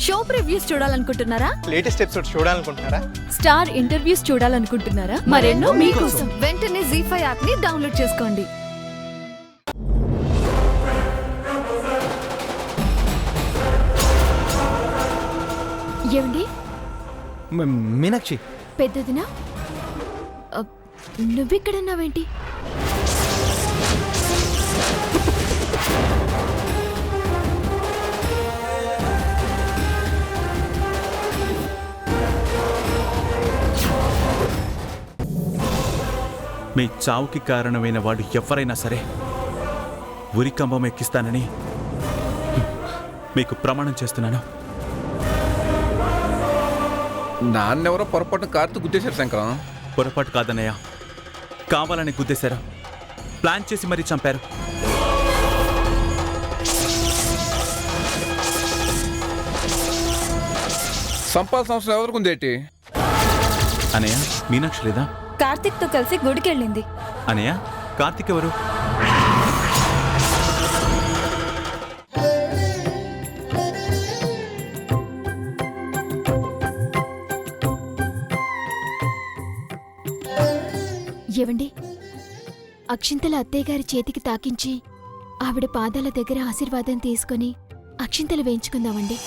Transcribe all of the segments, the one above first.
Show previews చూడాలనుకుంటున్నారా? Latest episode చూడాలనుకుంటున్నారా? Star interviews చూడాలనుకుంటున్నారా? మరెన్నో మీకోసం వెంటనే ZEE5 యాప్ ని డౌన్లోడ్ చేసుకోండి. ఏమండి? మీనాక్షి పెద్దదినా? నువ్వెక్కడున్నావేంటి? మీ చావుకి కారణమైన వాడు ఎవరైనా సరే ఉరికంబం ఎక్కిస్తానని మీకు ప్రమాణం చేస్తున్నాను. నాన్నెవరో పొరపాటున కారుతో గుద్దేశారు శంకరం. పొరపాటు కాదన్నయ్య, కావాలని గుద్దేశారు. ప్లాన్ చేసి మరీ చంపారు. సంపాల్సిన అవసరం ఎవరికుందేటి? అనయ్య, మీనాక్షి లేదా? కార్తిక్ తో కలిసి గుడికెళ్ళింది. అనయ్య, కార్తిక్ ఎవరు? ఏవండి, అక్షింతల అత్తయ్య గారి చేతికి తాకించి ఆవిడ పాదాల దగ్గర ఆశీర్వాదం తీసుకుని అక్షింతలు వేయించుకుందామండి.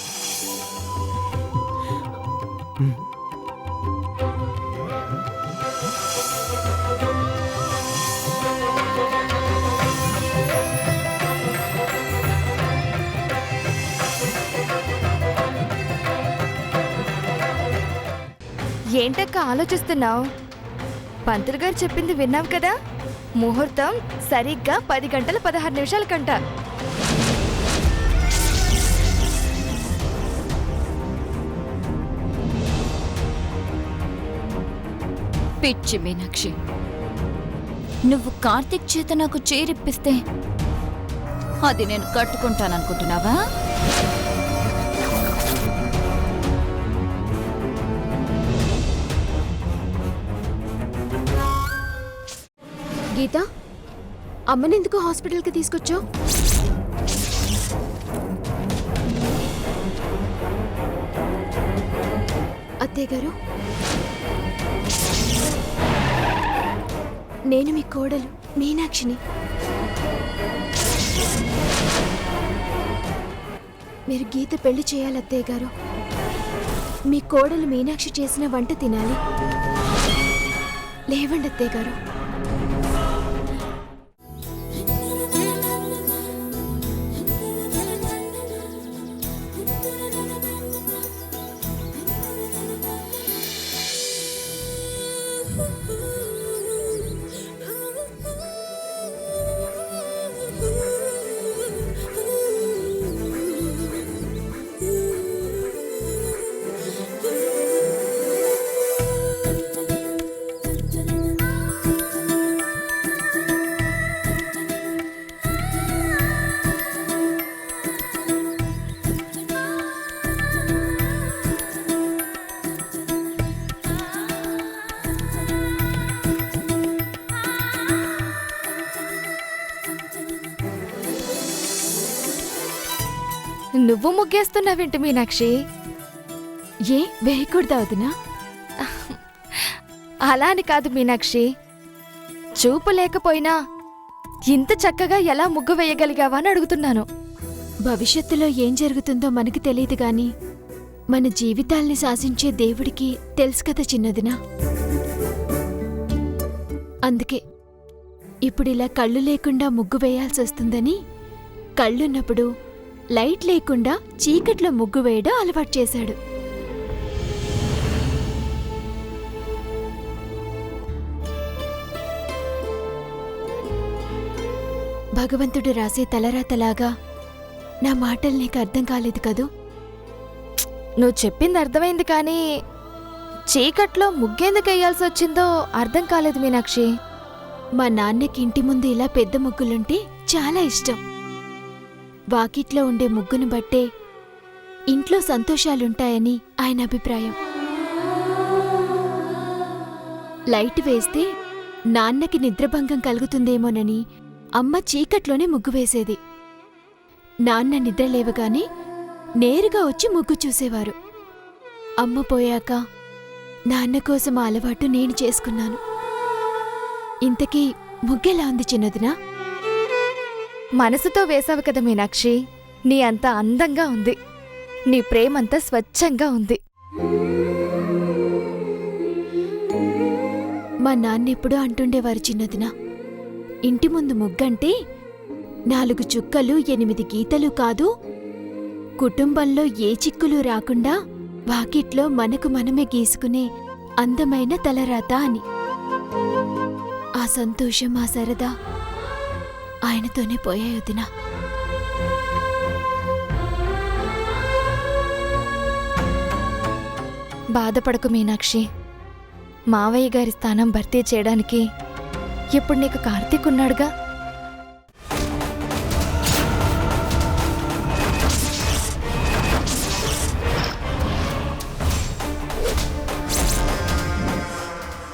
ఏంటక్క ఆలోచిస్తున్నావు? పంతులు గారు చెప్పింది విన్నావు కదా, ముహూర్తం సరిగ్గా 10 గంటల 16 నిమిషాల కంట. పిచ్చి మీనాక్షి, నువ్వు కార్తిక్ చేత నాకు చేరిప్పిస్తే అది నేను కట్టుకుంటాననుకుంటున్నావా? గీత, అమ్మనెందుకు హాస్పిటల్కి తీసుకొచ్చావు? అత్తయ్య గారు, నేను మీ కోడలు మీనాక్షిని. మీరు గీత పెళ్లి చేయాలి అత్తయ్య గారు. మీ కోడలు మీనాక్షి చేసిన వంట తినాలి. లేవండి అత్తయ్య గారు. నువ్వు ముగ్గేస్తున్నావేంటి మీనాక్షి? ఏ వేయకూడదా వదినా? అలా అని కాదు మీనాక్షి, చూపు లేకపోయినా ఇంత చక్కగా ఎలా ముగ్గు వేయగలిగావా అని అడుగుతున్నాను. భవిష్యత్తులో ఏం జరుగుతుందో మనకి తెలియదు గాని మన జీవితాల్ని శాసించే దేవుడికి తెలుసు కదా చిన్నదినా. అందుకే ఇప్పుడిలా కళ్ళు లేకుండా ముగ్గు వేయాల్సి వస్తుందని కళ్ళున్నప్పుడు లైట్ లేకుండా చీకట్లో ముగ్గు వేయడం అలవాటు చేశాడు. భగవంతుడు రాసే తలరాతలాగా నా మాటలు నీకు అర్థం కాలేదు కదూ? నువ్వు చెప్పింది అర్థమైంది, కానీ చీకట్లో ముగ్గెందుకు వేయాల్సి వచ్చిందో అర్థం కాలేదు మీనాక్షి. మా నాన్నకి ఇంటి ముందు ఇలా పెద్ద ముగ్గులుంటే చాలా ఇష్టం. వాకిట్లో ఉండే ముగ్గును బట్టే ఇంట్లో సంతోషాలుంటాయని ఆయన అభిప్రాయం. లైట్ వేస్తే నాన్నకి నిద్రభంగం కలుగుతుందేమోనని అమ్మ చీకట్లోనే ముగ్గు వేసేది. నాన్న నిద్రలేవగానే నేరుగా వచ్చి ముగ్గు చూసేవారు. అమ్మ పోయాక నాన్న కోసం ఆ అలవాటు నేను చేసుకున్నాను. ఇంతకీ ముగ్గెలా ఉంది చిన్నదినా? మనసుతో వేసావు కదా మీనాక్షి, నీ అంత అందంగా ఉంది. నీ ప్రేమంతా స్వచ్ఛంగా ఉంది. మా నాన్నెప్పుడూ అంటుండేవారు చిన్నదినా, ఇంటి ముందు ముగ్గంటే 4 చుక్కలు 8 గీతలు కాదు, కుటుంబంలో ఏ చిక్కులు రాకుండా వాకిట్లో మనకు మనమే గీసుకునే అందమైన తలరాత అని. ఆ సంతోషం, ఆ సరదా ఆయనతోనే పోయాయి వదినా. బాధపడకు మీనాక్షి, మావయ్య గారి స్థానం భర్తీ చేయడానికి ఇప్పుడు నీకు కార్తీక్ ఉన్నాడుగా.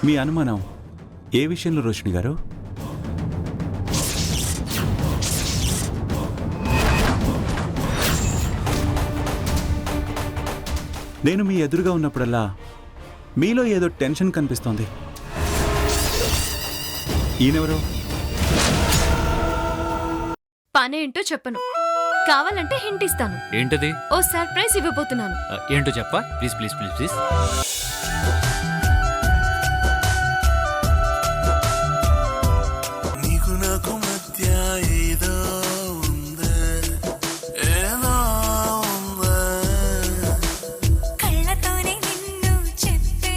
మీ అనుమానం ఏ విషయంలో రోషిణి గారు? నేను మీ ఎదురుగా ఉన్నప్పుడల్లా మీలో ఏదో టెన్షన్ కనిపిస్తోంది. ఈయనెవరో? పనేంటో చెప్పను, కావాలంటే హింట్ ఇస్తాను. ఏంటది? ఓ సర్ప్రైజ్ ఇవ్వబోతున్నాను. ఏంటో చెప్పా ప్లీజ్ ప్లీజ్ ప్లీజ్ ప్లీజ్. నీకు నాకు మధ్య ఏదో ఉందా, ఏదో ఉందా, కళ్ళతోనే నిన్ను చెప్పే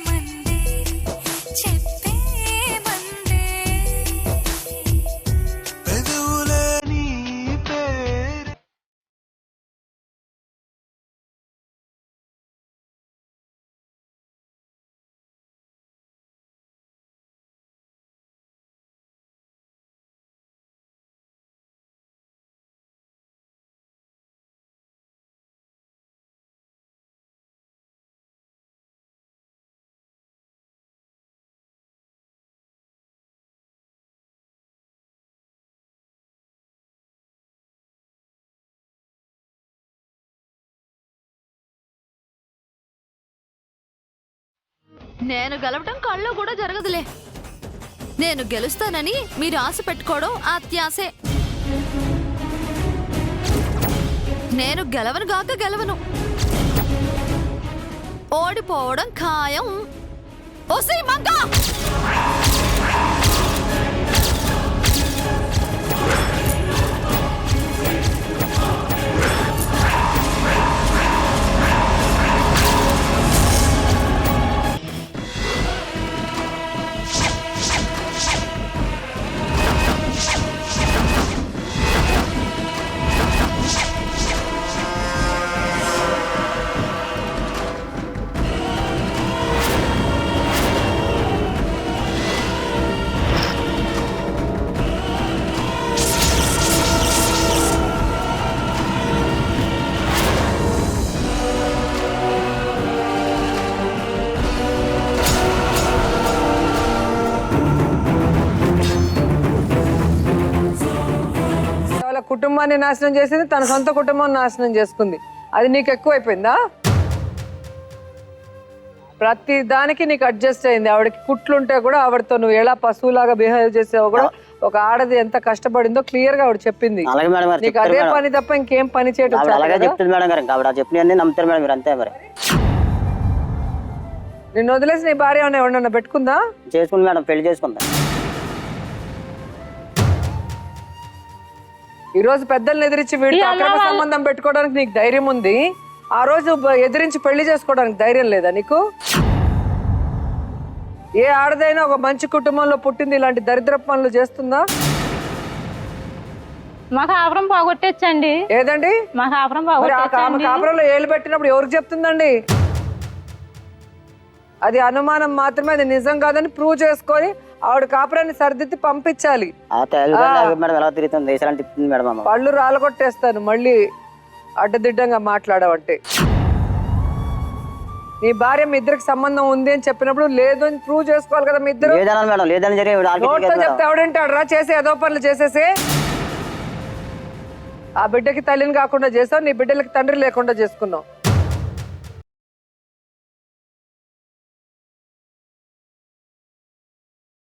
మందే, చెప్పే మందే, పెదవులే నీ పేరు. నేను గెలవటం కళ్ళు కూడా జరగదులే. నేను గెలుస్తానని మీరు ఆశ పెట్టుకోవడం అత్యాసే. నేను గెలవను గాక గెలవను, ఓడిపోవడం ఖాయం. ఓసే మంగా, కుటుంబాన్ని నాశనం చేసింది, తన సొంత కుటుంబాన్ని నాశనం చేసుకుంది. అది నీకు ఎక్కువైపోయిందా? ప్రతి దానికి నీకు అడ్జస్ట్ అయింది. ఆవిడకి కుట్లుంటే కూడా ఆవిడతో నువ్వు ఎలా పశువులాగా బిహేవ్ చేసావో కూడా ఒక ఆడది ఎంత కష్టపడిందో క్లియర్ గా ఆవిడ చెప్పింది. నీకు అదే పని తప్ప ఇంకేం పని చేయడం. నిన్ను వదిలేసి నీ భార్య ఎవరన్నా పెట్టుకుందా? చేసుకుంది మేడం, పెళ్లి చేసుకుందా. ఈ రోజు పెద్దల్ని ఎదిరించి వీడితో అక్రమ సంబంధం పెట్టుకోవడానికి నీకు ధైర్యం ఉంది, ఆ రోజు ఎదిరించి పెళ్లి చేసుకోవడానికి ధైర్యం లేదా నీకు? ఏ ఆడదైనా ఒక మంచి కుటుంబంలో పుట్టింది ఇలాంటి దరిద్ర పనులు చేస్తుందా? మా కాపురం పోగొట్టేచ్చండి. ఏదండి మా కాపురం పోగొట్టేచ్చండి. కాపురంలో ఏళ్ళు పెట్టినప్పుడు ఎవరికి చెప్తుందండి? అది అనుమానం మాత్రమే, అది నిజం కాదని ప్రూవ్ చేసుకొని ఆవిడ కాపురాన్ని సర్దిద్ది పంపించాలి. పళ్ళు రాలగొట్టేస్తాను మళ్ళీ అడ్డదిడ్డంగా మాట్లాడవంటే. నీ భార్య మీ ఇద్దరికి సంబంధం ఉంది అని చెప్పినప్పుడు లేదు అని ప్రూవ్ చేసుకోవాలి కదా మీ ఇద్దరు. నోట్తో చెప్తే ఎవడంటాడు రా చేసి ఏదో పనులు చేసేసి. ఆ బిడ్డకి తల్లిని కాకుండా చేసావు, నీ బిడ్డలకి తండ్రి లేకుండా చేసుకున్నావు.